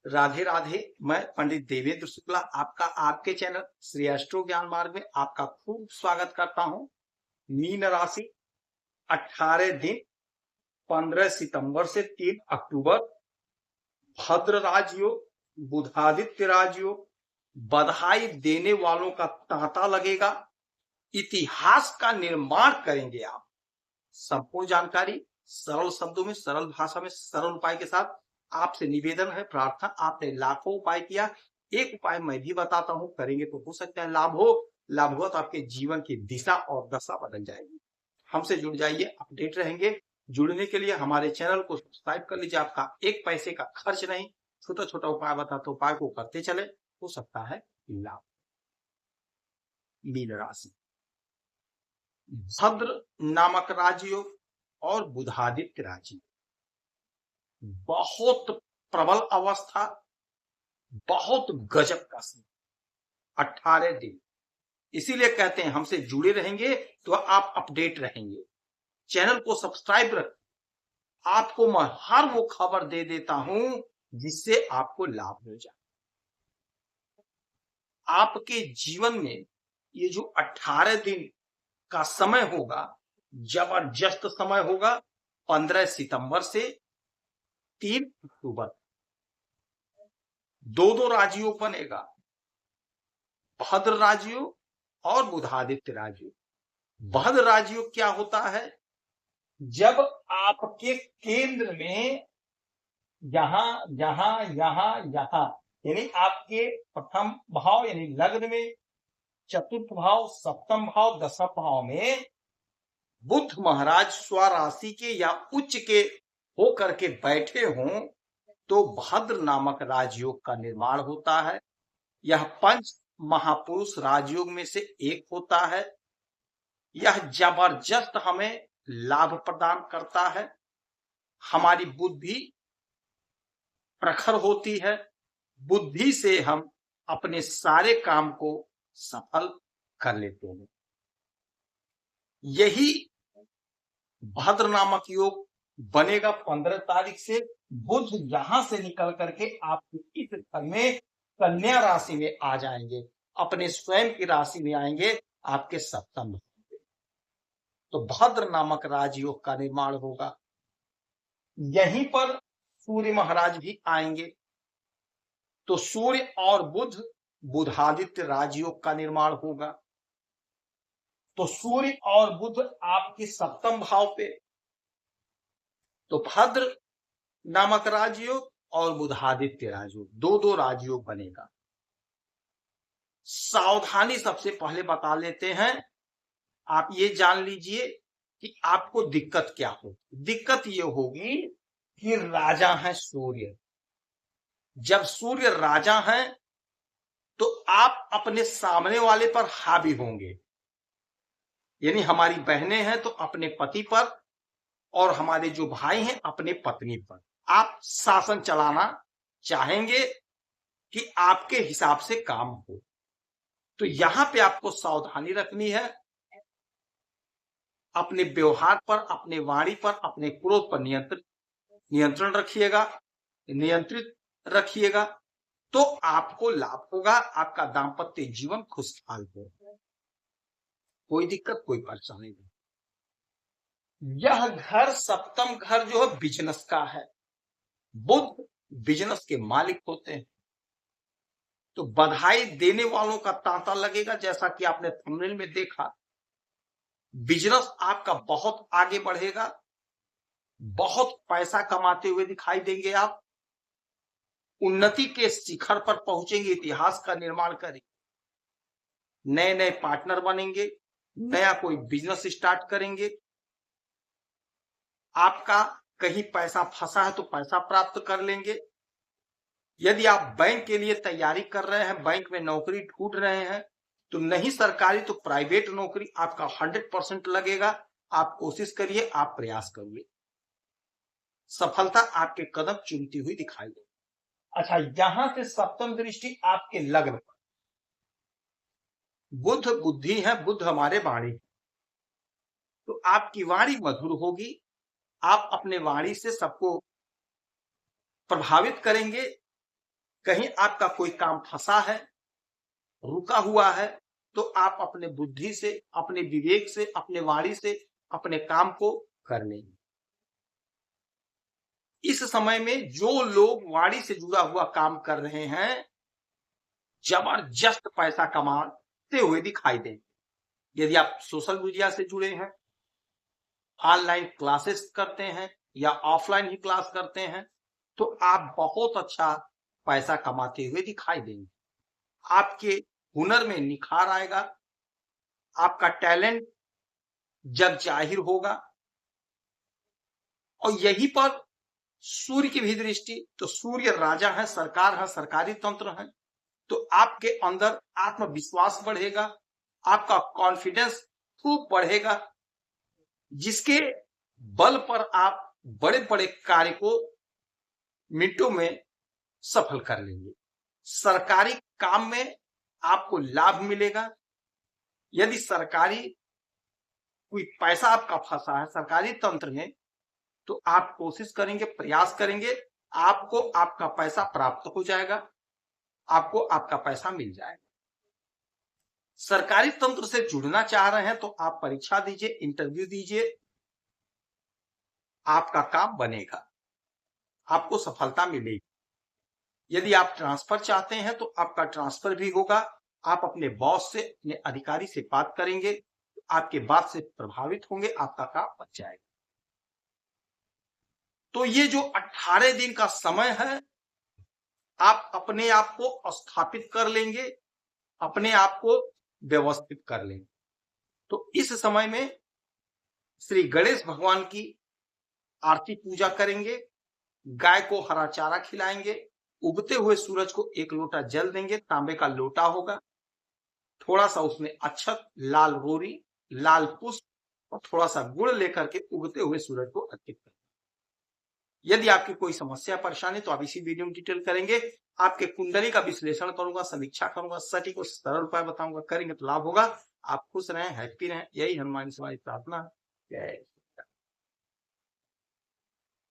राधे राधे। मैं पंडित देवेंद्र शुक्ला आपका आपके चैनल श्री एस्ट्रो ज्ञान मार्ग में आपका खूब स्वागत करता हूं। मीन राशि 18 दिन 15 सितंबर से 3 अक्टूबर, भद्र राजयोग, बुधादित्य राजयोग। बधाई देने वालों का तांता लगेगा, इतिहास का निर्माण करेंगे आप। संपूर्ण जानकारी सरल शब्दों में, सरल भाषा में, सरल उपाय के साथ आपसे निवेदन है, प्रार्थना। आपने लाखों उपाय किया, एक उपाय मैं भी बताता हूं, करेंगे तो हो सकता है लाभ हो। लाभ हुआ तो आपके जीवन की दिशा और दशा बदल जाएगी। हमसे जुड़ जाइए, अपडेट रहेंगे। जुड़ने के लिए हमारे चैनल को सब्सक्राइब कर लीजिए। आपका एक पैसे का खर्च नहीं, छोटा छोटा उपाय बताते उपाय को करते चले, हो सकता है लाभ। मीन राशि, भद्र नामक राजयोग और बुधादित्य राजयोग, बहुत प्रबल अवस्था, बहुत गजब का समय, 18 दिन। इसीलिए कहते हैं हमसे जुड़े रहेंगे तो आप अपडेट रहेंगे। चैनल को सब्सक्राइब रख, आपको मैं हर वो खबर दे देता हूं जिससे आपको लाभ मिल जाए। आपके जीवन में ये जो 18 दिन का समय होगा, जबरदस्त समय होगा। 15 सितंबर से 3 अक्टूबर, दो राजयोग बनेगा, भद्र राजयोग और बुधादित्य राजयोग। भद्र राजयोग क्या होता है? जब आपके केंद्र में यहां यहां यहां यहां, यानी आपके प्रथम भाव यानी लग्न में, चतुर्थ भाव, सप्तम भाव, दसम भाव में बुध महाराज स्वराशि के या उच्च के होकर के बैठे हों तो भद्र नामक राजयोग का निर्माण होता है। यह पंच महापुरुष राजयोग में से एक होता है। यह जबरदस्त हमें लाभ प्रदान करता है। हमारी बुद्धि प्रखर होती है, बुद्धि से हम अपने सारे काम को सफल कर लेते हैं। यही भद्र नामक योग बनेगा 15 तारीख से। बुध यहां से निकल करके आपके इस घर में कन्या राशि में आ जाएंगे, अपने स्वयं की राशि में आएंगे, आपके सप्तम भाव में। तो भद्र नामक राजयोग का निर्माण होगा। यहीं पर सूर्य महाराज भी आएंगे, तो सूर्य और बुध, बुधादित्य राजयोग का निर्माण होगा। तो सूर्य और बुध आपके सप्तम भाव पे, तो भद्र नामक राजयोग और बुधादित्य राजयोग, दो राजयोग बनेगा। सावधानी सबसे पहले बता लेते हैं। आप ये जान लीजिए कि आपको दिक्कत क्या होगी। दिक्कत ये होगी कि राजा है सूर्य। जब सूर्य राजा है तो आप अपने सामने वाले पर हावी होंगे, यानी हमारी बहनें हैं तो अपने पति पर, और हमारे जो भाई हैं अपने पत्नी पर आप शासन चलाना चाहेंगे कि आपके हिसाब से काम हो। तो यहां पे आपको सावधानी रखनी है। अपने व्यवहार पर, अपने वाणी पर, अपने क्रोध पर नियंत्रण रखिएगा, नियंत्रित रखिएगा, तो आपको लाभ होगा। आपका दाम्पत्य जीवन खुशहाल होगा, कोई दिक्कत कोई परेशानी नहीं। यह घर, सप्तम घर जो है बिजनेस का है। बुध बिजनेस के मालिक होते हैं, तो बधाई देने वालों का तांता लगेगा। जैसा कि आपने थंबनेल में देखा, बिजनेस आपका बहुत आगे बढ़ेगा, बहुत पैसा कमाते हुए दिखाई देंगे आप, उन्नति के शिखर पर पहुंचेंगे, इतिहास का निर्माण करेंगे, नए नए पार्टनर बनेंगे, नया कोई बिजनेस स्टार्ट करेंगे। आपका कहीं पैसा फंसा है तो पैसा प्राप्त कर लेंगे। यदि आप बैंक के लिए तैयारी कर रहे हैं, बैंक में नौकरी ढूंढ रहे हैं, तो नहीं सरकारी तो प्राइवेट नौकरी आपका 100% लगेगा। आप कोशिश करिए, आप प्रयास करिए, सफलता आपके कदम चूमती हुई दिखाई दे। अच्छा, यहां से सप्तम दृष्टि आपके लग्न पर, बुध बुद्धि है, बुध हमारे वाणी, तो आपकी वाणी मधुर होगी। आप अपने वाणी से सबको प्रभावित करेंगे, कहीं आपका कोई काम फंसा है, रुका हुआ है, तो आप अपने बुद्धि से, अपने विवेक से, अपने वाणी से अपने काम को कर लेंगे। इस समय में जो लोग वाणी से जुड़ा हुआ काम कर रहे हैं, जबरदस्त पैसा कमाते हुए दिखाई देंगे। यदि आप सोशल मीडिया से जुड़े हैं, ऑनलाइन क्लासेस करते हैं या ऑफलाइन ही क्लास करते हैं, तो आप बहुत अच्छा पैसा कमाते हुए दिखाई देंगे। आपके हुनर में निखार आएगा, आपका टैलेंट जग जाहिर होगा। और यहीं पर सूर्य की भी दृष्टि, तो सूर्य राजा है, सरकार है, सरकारी तंत्र है, तो आपके अंदर आत्मविश्वास बढ़ेगा, आपका कॉन्फिडेंस खूब बढ़ेगा, जिसके बल पर आप बड़े बड़े कार्य को मिनटों में सफल कर लेंगे। सरकारी काम में आपको लाभ मिलेगा। यदि सरकारी कोई पैसा आपका फंसा है सरकारी तंत्र में, तो आप कोशिश करेंगे, प्रयास करेंगे, आपको आपका पैसा प्राप्त हो जाएगा, आपको आपका पैसा मिल जाएगा। सरकारी तंत्र से जुड़ना चाह रहे हैं तो आप परीक्षा दीजिए, इंटरव्यू दीजिए, आपका काम बनेगा, आपको सफलता मिलेगी। यदि आप ट्रांसफर चाहते हैं तो आपका ट्रांसफर भी होगा। आप अपने बॉस से, अपने अधिकारी से बात करेंगे, आपके बात से प्रभावित होंगे, आपका काम बन जाएगा। तो ये जो 18 दिन का समय है, आप अपने आप को स्थापित कर लेंगे, अपने आप को व्यवस्थित कर लेंगे। तो इस समय में श्री गणेश भगवान की आरती पूजा करेंगे, गाय को हरा चारा खिलाएंगे, उगते हुए सूरज को 1 लोटा जल देंगे, तांबे का लोटा होगा, थोड़ा सा उसमें अक्षत, लाल रोरी, लाल पुष्प और थोड़ा सा गुड़ लेकर के उगते हुए सूरज को अर्पित करेंगे। यदि आपकी कोई समस्या परेशानी तो आप इसी वीडियो में डिटेल करेंगे। आपके कुंडली का विश्लेषण करूंगा, समीक्षा करूंगा, सटीक और सरल उपाय बताऊंगा, करेंगे तो लाभ होगा। आप खुश रहें, हैप्पी रहें, यही हनुमान से हमारी प्रार्थना है। जय